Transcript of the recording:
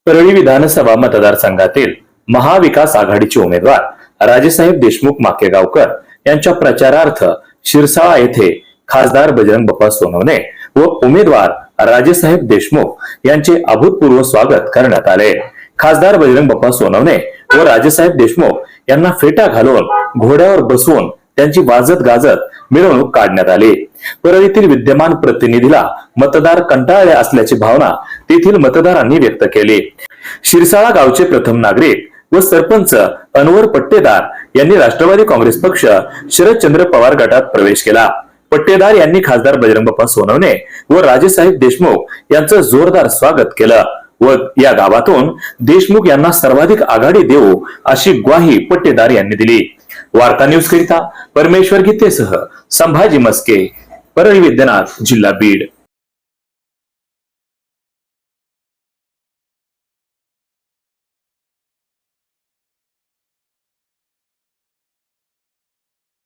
परळी विधानसभा मतदारसंघातील महाविकास आघाडीचे उमेदवार राजेसाहेब देशमुख माकेगावकर यांच्या प्रचारार्थ शिरसाळा येथे खासदार बजरंग बाप्पा सोनवणे व उमेदवार राजेसाहेब देशमुख यांचे अभूतपूर्व स्वागत करण्यात आले। खासदार बजरंग बाप्पा सोनवणे व राजेसाहेब देशमुख यांना फेटा घालून घोड्यावर बसवून त्यांची वाजत गाजत मिरवणूक काढण्यात आली। परळीतील विद्यमान प्रतिनिधीला मतदार कंटाळले असल्याची भावना तेथील मतदारांनी व्यक्त केली। शिरसाळा गावचे प्रथम नागरिक व सरपंच अनवर पट्टेदार यांनी राष्ट्रवादी काँग्रेस पक्ष शरदचंद्र पवार गटात प्रवेश केला। पट्टेदार यांनी खासदार बजरंग बाप्पा सोनवणे व राजेसाहेब देशमुख यांचं जोरदार स्वागत केलं व या गावातून देशमुख यांना सर्वाधिक आघाडी देऊ अशी ग्वाही पट्टेदार यांनी दिली। वार्ता न्यूज करिता परमेश्वर गीतेसह संभाजी मस्के, परळी विद्यनाथ, जिल्हा बीड।